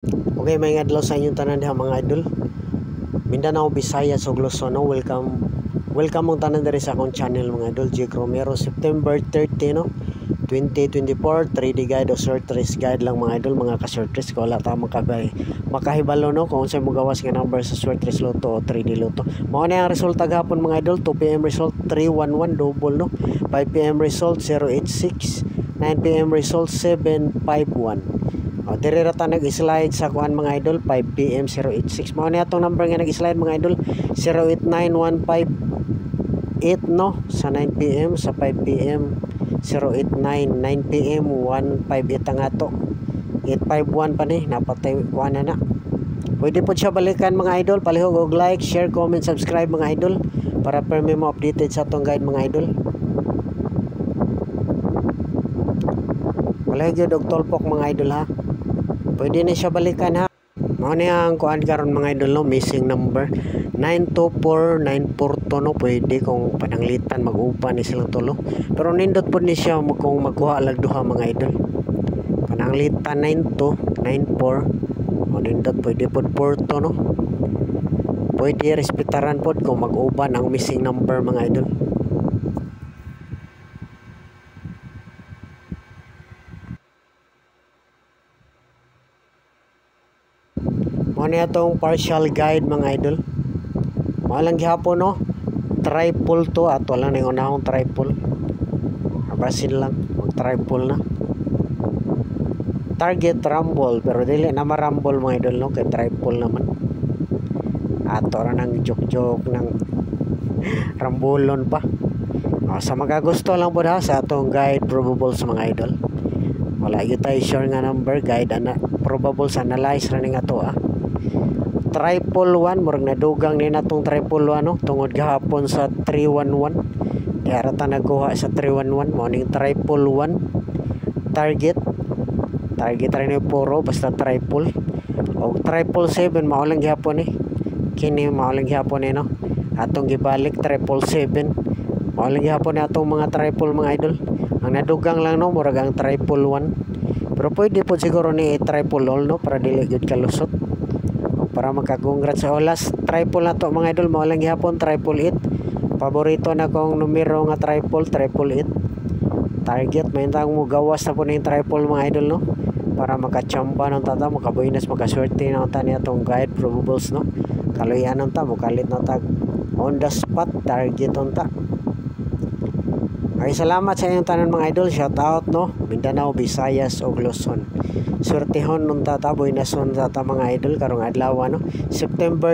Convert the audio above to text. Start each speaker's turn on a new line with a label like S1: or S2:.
S1: Okay, may adlaw sa inyong tanan diha mga idol. Mindanao, Visayas ug Luzon, no? Welcome mong tanan diri sa akong channel mga idol, Jake Romero. September 30, no? 2024, 3D guide o short race guide lang mga idol, mga ka-short race ko wala ta makahibalo no kung unsay mo gawas nga number sa short race loto o 3D loto. Mao na ang resulta gahapon mga idol, 2 PM result 311 double no, 5 PM result 086, 9 PM result 751. Diri ra ta nag-slide sa kuan mga idol, 5 PM 086. Mao ni atong number nga nag-slide mga idol, 089158 no sa 9 PM, sa 5 PM 089, 9 PM 158 ang ato, 851 pa ni napatay kuan na. Pwede po siya balikan mga idol, palihog og like, share, comment, subscribe mga idol para permi mo updated sa atong guide mga idol. Wala gyud og tolpok mga idol ha. Pwede na siya balikan ha. Mao ni ang kuan karon mga idol no, missing number 924942 no, pwede kung pananglitan mag-upa ni silang tulo. Pero nindot po ni siya kung magkuha lag duha mga idol. Pananglitan 9294 o nindot pwede po 42 no. Pwede respetaran po kung mag-uban ang missing number mga idol. Mao ni atong partial guide mga idol. Mao lang gihapon no. Triple to ato lang ning unahong triple. Basin lang mag triple na. Target rumble pero dili na marumble mga idol no kay triple naman. Ato ra nang joke ng rambulon pa. Sa magagusto lang po ha sa atong guide probables mga idol. Wala gyud tayo sure nga number, guide ana probables analyze ra ning ato Triple 1 murag nadugang ni natong triple 1 no tungod gahapon sa 311. Di ara ta nagkuha sa 311 mo ning triple 1 target ra ni puro basta triple o triple 7 mao lang gihapon kini mao lang gihapon no atong gibalik triple 7 mao lang gihapon atong mga triple mga idol. Ang nadugang lang no murag ang triple 1 pero pwede po siguro ni triple all no para dili gyud kalusot para magka-congrats sa olas. Triple na to mga idol, mao lang gihapon triple 8. Paborito na kong numero nga triple 8. Target may tang mo gawas na po ning triple mga idol no para makachamba ng tata, makabuinas, makaswerte ng tani atong guide probables no. Kaluyan ng ta, mukalit na tag on the spot target on ta. Ay salamat sa inyong tanan mga idol, shout out no, Mindanao, Visayas ug Luzon. Swertehon nun tata, buinason tata mga idol karong adlaw no, September